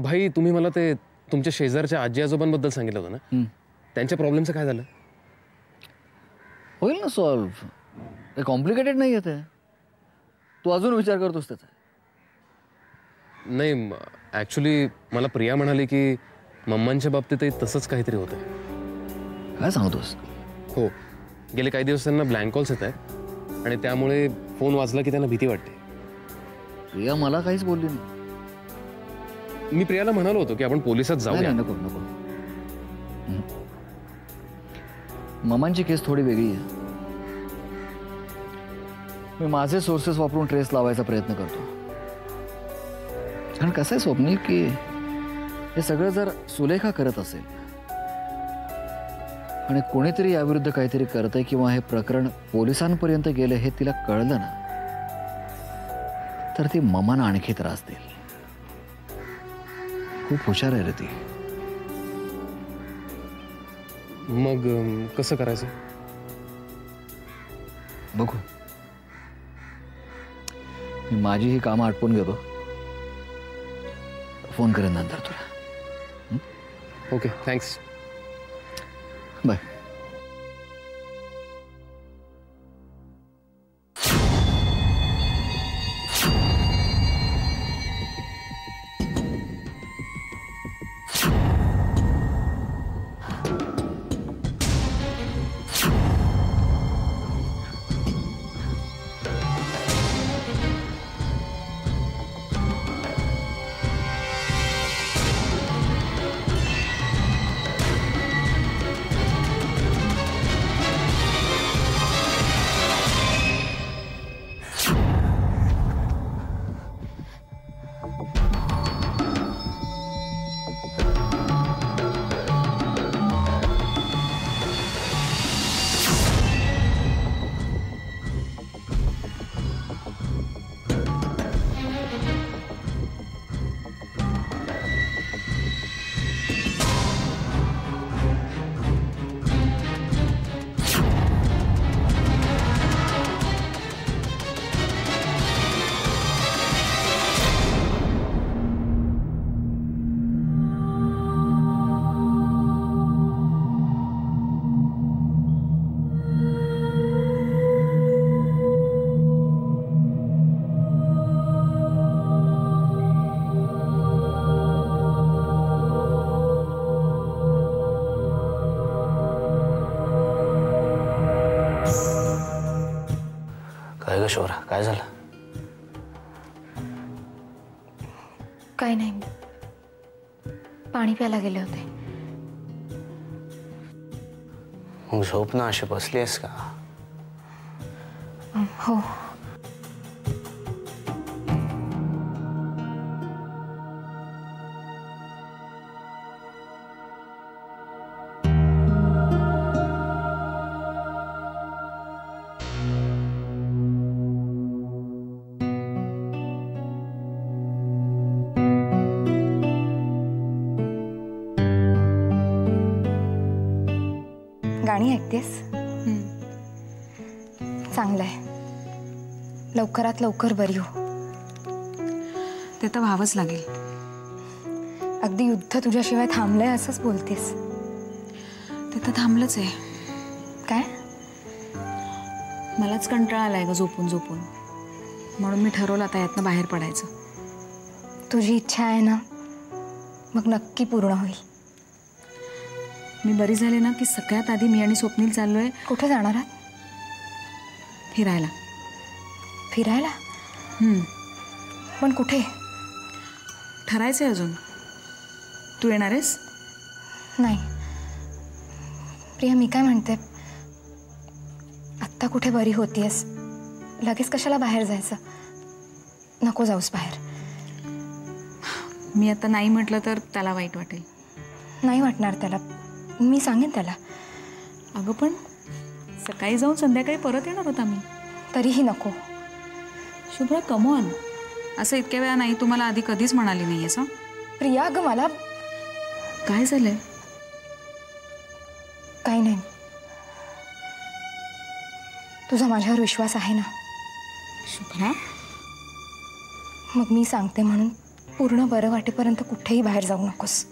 भाई तुम्ही मला ते तुमच्या शेजारच्या आजी आजोबांबद्दल सांगितलं होतं ना, त्यांच्या प्रॉब्लेमचं काय झालं? होईल ना सॉल्व्ह, काही कॉम्प्लिकेटेड नाही आहे ते. तू अजून विचार करतोस त्याचा? नाही, ॲक्च्युली मला प्रिया म्हणाली की मम्मांच्या बाबतीतही तसंच काहीतरी होतं. काय सांगतोस? हो, गेले काही दिवस त्यांना ब्लँक कॉल्स येत आहेत आणि त्यामुळे फोन वाजला की त्यांना भीती वाटते. प्रिया मला काहीच बोलली नाही. मी प्रियाला म्हणालो होतो की आपण पोलिसात जाऊया. नको नको. मम्मांची केस थोडी वेगळी आहे. मी माझे सोर्सेस वापरून ट्रेस लावायचा प्रयत्न करतो. कारण कसं आहे स्वप्नील की हे सगळं जर सुलेखा करत असेल आणि कोणीतरी याविरुद्ध काहीतरी करतंय किंवा हे प्रकरण पोलिसांपर्यंत गेलं हे तिला कळलं ना, तर ती ममांना आणखी त्रास देईल. खूप हुशार आहे रे ती. मग कसं करायचं? बघू, मी माझी ही कामं आटपून घेतो. फोन करेन नंतर तुला. Okay, thanks. बाय. शौर्य, काय झालं? काय नाही, पाणी प्यायला गेले होते. मग झोप ना, अशी बसलीस का? हो. गाणी ऐकतेस? चांगलं आहे. लवकरात लवकर बरी हो. ते तर व्हावंच लागेल. अगदी युद्ध तुझ्याशिवाय थांबलंय असंच बोलतेस. ते तर थांबलंच आहे. काय? मलाच कंटाळा आलाय ग झोपून झोपून, म्हणून मी ठरवलं आता यातनं बाहेर पडायचं. तुझी इच्छा आहे ना, मग नक्की पूर्ण होईल. मी बरी झाले ना की सगळ्यात आधी मी आणि स्वप्नील चाललोय. कुठे जाणार आहात? फिरायला. फिरायला? पण कुठे? ठरायचंय अजून. तू येणार आहेस? नाही प्रिया, मी काय म्हणते, आत्ता कुठे बरी होतीयस, लगेच कशाला बाहेर जायचं? नको जाऊस बाहेर. मी आता नाही म्हटलं तर त्याला वाईट वाटेल. नाही वाटणार त्याला, मी सांगेन त्याला. अगं पण सकाळी जाऊन संध्याकाळी परत येणार होता मी. तरीही नको. शुभ्रा, कम ऑन, असं इतक्या वेळा नाही. तुम्हाला आधी कधीच म्हणाली नाही असं. प्रिया अगं, मला काय झालंय? काही नाही. तुझा माझ्यावर विश्वास आहे ना? शुभ्रा, मग मी सांगते म्हणून पूर्ण बरं वाटेपर्यंत कुठेही बाहेर जाऊ नकोस.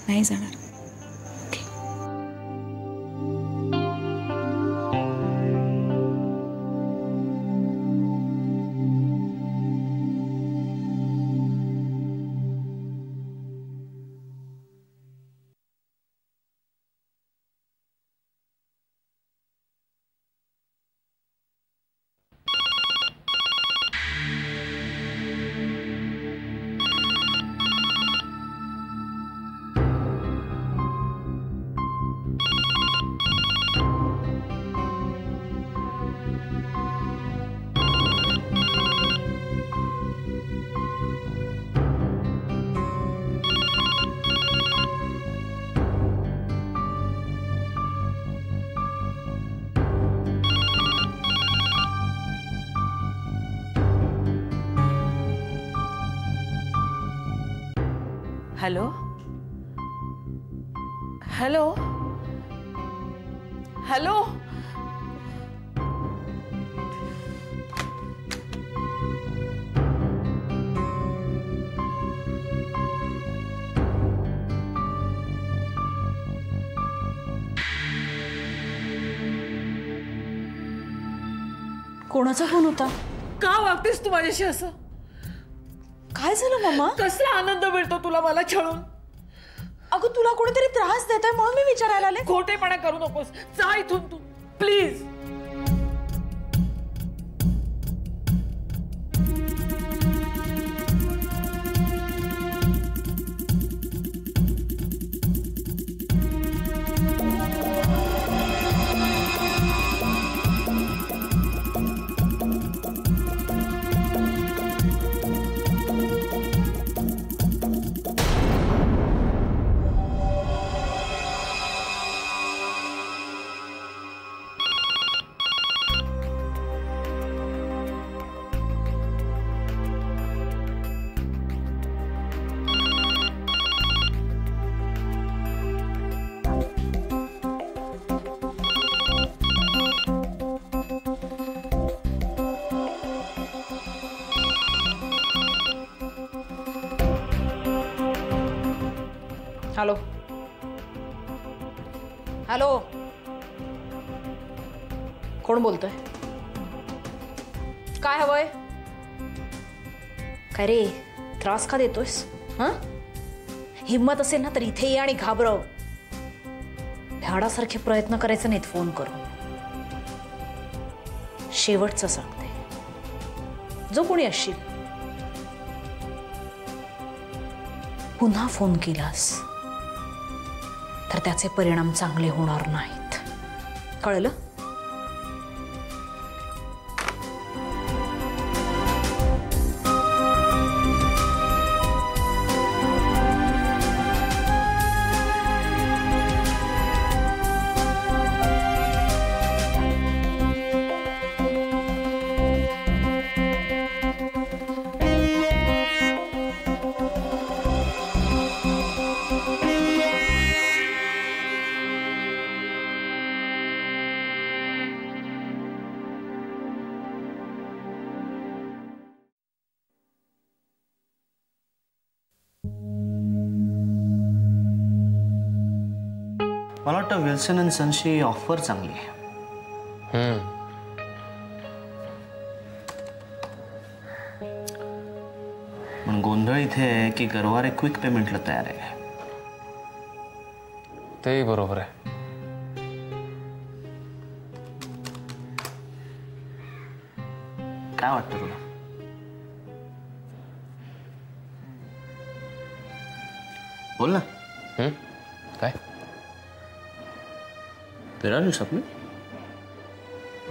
नाही जाणार. Hello hello hello. कोणाचा फोन होता? का वागतेस तू माझ्याशी असं? काय झालं मामा? कसला आनंद मिळतो तुला मला छळून? अगं तुला कोणीतरी त्रास देतंय म्हणून मी विचारायला आले. खोटेपणा करू नकोस. जा इथून तू प्लीज. Hello hello. कोण बोलतोय? काय हवंय? काय रे त्रास का देतोयस? हां हिम्मत असेल ना तर इथे ये आणि घाबरव. भ्याडासारखे प्रयत्न करायचे नाहीत फोन करून. शेवटचं सांगते, जो कोणी असशील पुन्हा फोन केलास तर त्याचे परिणाम चांगले होणार नाहीत. कळलं? मला वाटतं विल्सन अँड सन्सची ऑफर चांगली आहे. पण गोंधळ इथे आहे की गरवारे क्विक पेमेंटला तयार आहे. तेही बरोबर आहे. काय वाटतं तुला? बोल ना. काय? तेरा यू स्वप्न?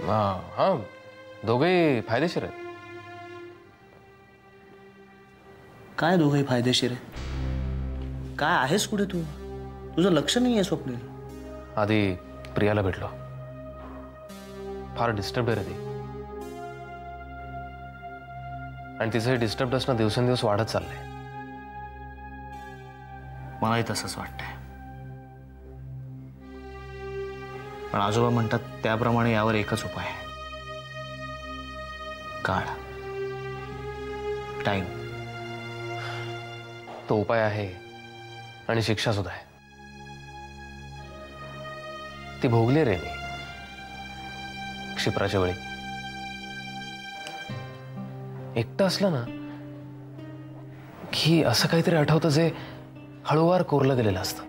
हां दोघेही फायदेशीर आहेत. काय दोघंही फायदेशीर आहे? काय आहेस कुठे तू? तुझं लक्ष नाही आहे स्वप्नील. आधी प्रियाला भेटलो. फार डिस्टर्ब आहे रे ती. आणि तिचं हे डिस्टर्ब असणं दिवसेंदिवस वाढत चाललंय. मलाही तसंच वाटतंय. पण आजोबा म्हणतात त्याप्रमाणे यावर एकच उपाय आहे, काळ. टाइम. तो उपाय आहे आणि शिक्षा सुद्धा आहे. ती भोगली रे मी क्षिप्राच्या वेळी. एकटं असलं ना की असं काहीतरी आठवतं जे हळूवार कोरलं गेलेलं असतं.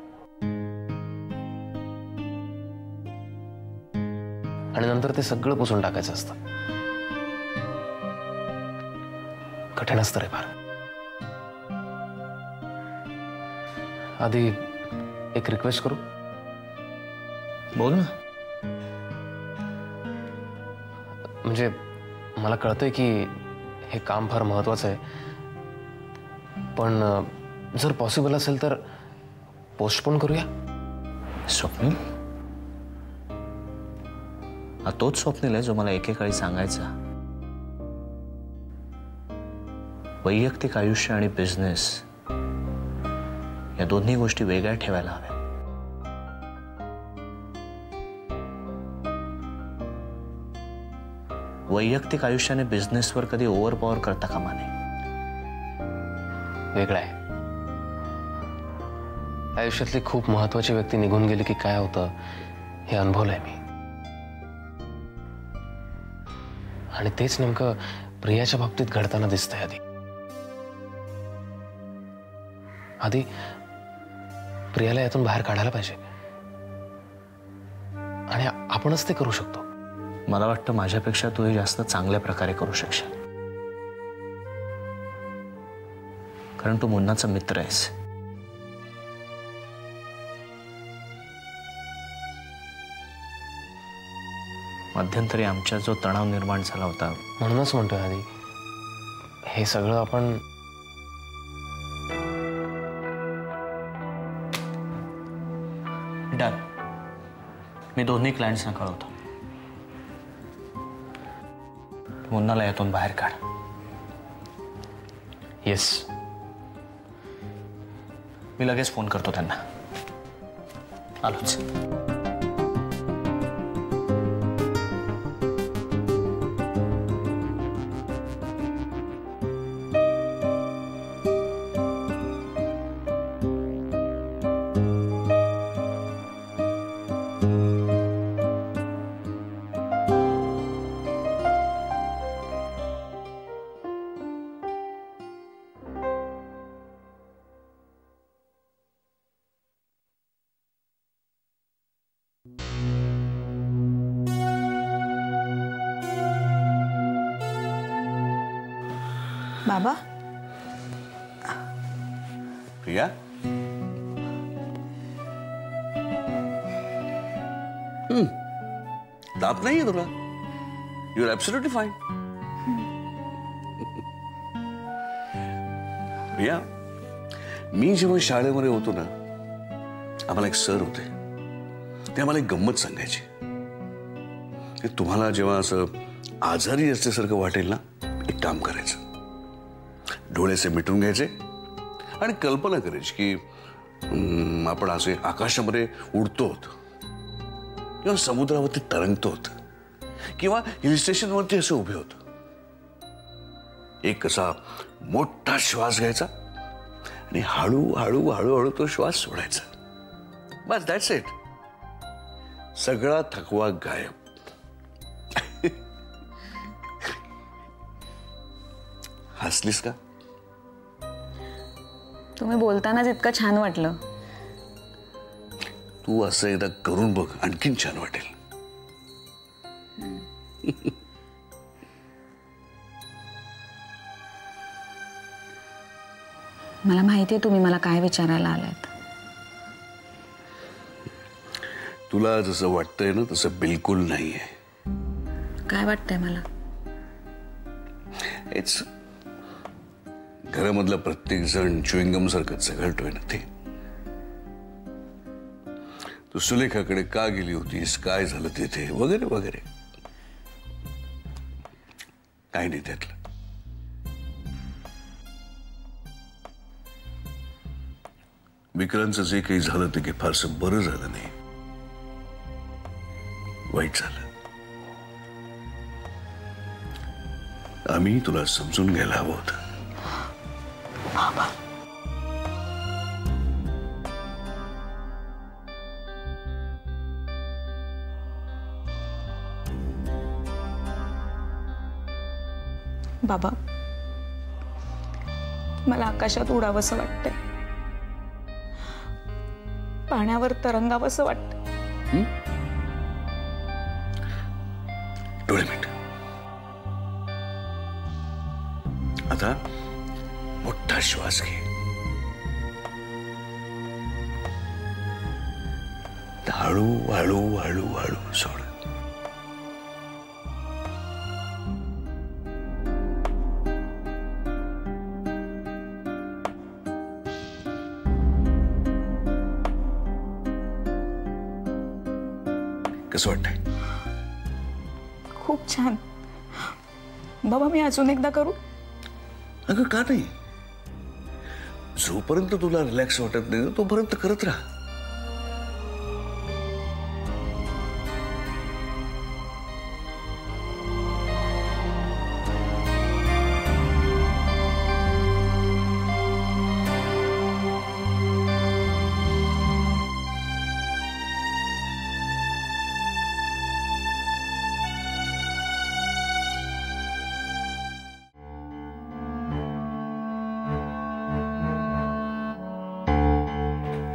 आणि नंतर ते सगळं पुसून टाकायचं असतं. कठीण असतं रे फार. आधी एक रिक्वेस्ट करू? बोल ना. म्हणजे मला कळतंय की हे काम फार महत्वाचं आहे, पण जर पॉसिबल असेल तर पोस्टपोन करूया. स्वप्नील, हा तोच स्वप्नील आहे जो मला एकेकाळी सांगायचा वैयक्तिक आयुष्य आणि बिझनेस या दोन्ही गोष्टी वेगळ्या ठेवायला हव्या. वैयक्तिक आयुष्याने बिझनेसवर कधी ओव्हरपॉवर करता कामा नये. वेगळं आहे. आयुष्यातली खूप महत्वाची व्यक्ती निघून गेली की काय होतं हे अनुभवलंय मी. आणि तेच नेमकं प्रियाच्या बाबतीत घडताना दिसतंय. आधी प्रियाला यातून बाहेर काढायला पाहिजे आणि आपणच ते करू शकतो. मला वाटतं माझ्यापेक्षा तू हे जास्त चांगल्या प्रकारे करू शकशील, कारण तू मुन्नाचा मित्र आहेस. मध्यंतरी आमच्यात जो तणाव निर्माण झाला होता, म्हणूनच म्हणतोय आधी हे सगळं आपण डन. मी दोन्ही क्लायंट्सना कळवतो. मुन्नाला यातून बाहेर काढ. येस. मी लगेच फोन करतो त्यांना. आलोच. बाबा, प्रिया, ताप नाहीये तुला? You are absolutely fine. Priya, मी जेव्हा शाळेमध्ये होतो ना, आम्हाला एक सर होते. ते आम्हाला एक गंमत सांगायची की तुम्हाला जेव्हा असं आजारी असल्यासारखं वाटेल ना, एक काम करायचं. डोळ्याचे मिटून घ्यायचे आणि कल्पना करायची की आपण असे आकाशामध्ये उडतोत किंवा समुद्रावरती तरंगतोत किंवा हिल स्टेशनवरती असे उभे होतो. एक असा मोठा श्वास घ्यायचा आणि हळूहळू हळूहळू तो श्वास सोडायचा. बस, दॅट्स इट. सगळा थकवा गायब. हसलीस का? तुम्ही बोलतानाच इतकं छान वाटलं. तू असं एकदा करून बघ, आणखीन छान वाटेल. मला माहितीये तुम्ही मला काय विचारायला आलात. तुला जसं वाटतंय ना तसं बिलकुल नाहीये. काय वाटतंय मला? हेच घरामधला प्रत्येक जण च्युइंगम सारखं चघळतोय ना ते. तू सुलेखाकडे का गेली होतीस, काय झालं तिथे, वगैरे वगैरे. काही नाही त्यातलं. विक्रांतचं जे काही झालं ते काही फारसं बरं झालं नाही, वाईट झालं. आम्ही तुला समजून घ्यायला हवं होतं. बाबा, मला आकाशात उडावंसं वाटतंय, पाण्यावर तरंगावंसं वाटतंय. डोळे मिट. आता मोठा श्वास घे. हळू हळू हळू हळू सोड. कसं वाटतंय? खूप छान. बाबा, मी अजून एकदा करू? अगं का नाही? जोपर्यंत तुला रिलॅक्स वाटत नाही तोपर्यंत करत राहा.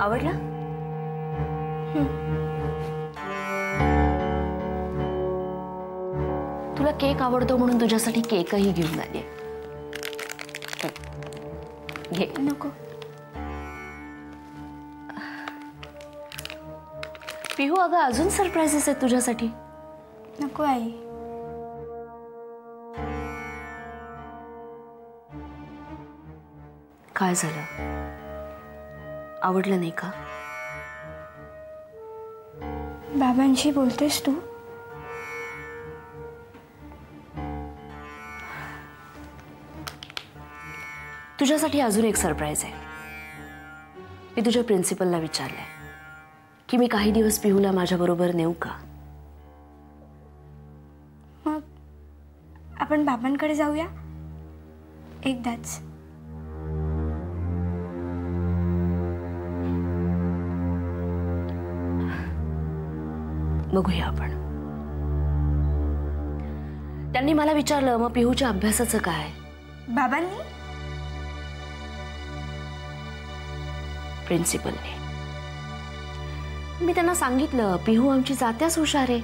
आवडला? तुला केक आवडतो म्हणून तुझ्यासाठी केकही घेऊन आले. घे. नको. पिहू, अगं अजून सरप्राइजेस आहेत तुझ्यासाठी. नको आई. काय झालं? आवडलं नाही का? बाबांशी बोलतेस तू? तुझ्यासाठी अजून एक सरप्राईज आहे. मी तुझ्या प्रिन्सिपलला विचारलंय की मी काही दिवस पिहूला माझ्याबरोबर नेऊ का. मग आपण बाबांकडे जाऊया एकदाच. बघूया आपण. त्यांनी मला विचारलं, मग पिहूच्या अभ्यासाचं काय? बाबांनी? प्रिन्सिपलने. मी त्यांना सांगितलं, पिहू आमची जात्याच हुशार आहे.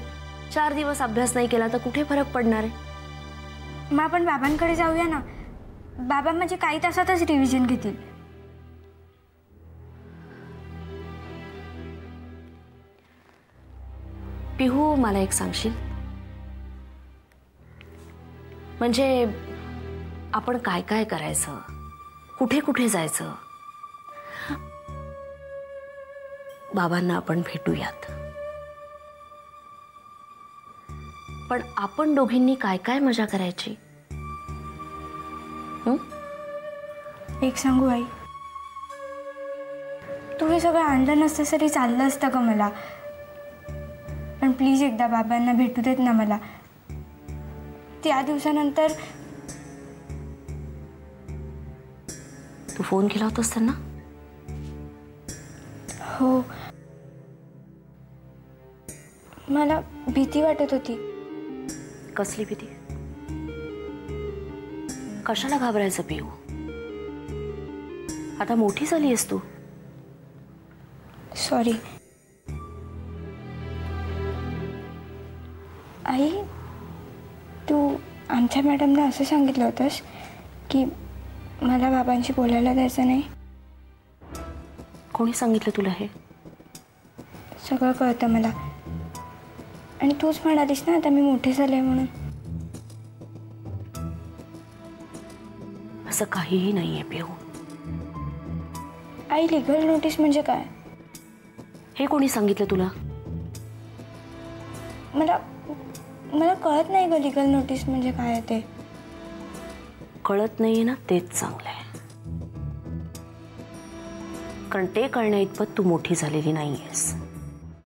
4 दिवस अभ्यास नाही केला तर कुठे फरक पडणार आहे? मग आपण बाबांकडे जाऊया ना. बाबा म्हणजे काही तासातच रिव्हिजन घेतील. पिहू, मला एक सांगशील? म्हणजे आपण काय काय करायचं, कुठे कुठे जायचं? बाबांना आपण भेटूयात, पण आपण दोघींनी काय काय मजा करायची? एक सांगू आई, तू हे सगळं आणलं नसतं तरी चाललं असतं का मला. पण प्लीज एकदा बाबांना भेटू देत ना मला. त्या दिवसानंतर तू फोन केला होतास त्यांना? हो. मला भीती वाटत होती. कसली भीती? कशाला घाबरायचं पिहू? आता मोठी झाली आहेस तू. Sorry I. तू आमच्या मॅडमला असं सांगितलं होतंस की मला बाबांशी बोलायला द्यायचं नाही. कोणी सांगितलं तुला हे? सगळं कळतं मला. आणि तूच म्हणालीस ना आता मी मोठे झाले म्हणून. असं काहीही नाहीये पिहू. आई, लिगल नोटीस म्हणजे काय? हे कोणी सांगितलं तुला? मला कळत नाही ग लिगल नोटीस म्हणजे काय ते. कळत नाहीये ना, तेच चांगलंय. कारण ते कळण्या इतपत तू मोठी झालेली नाहीयेस.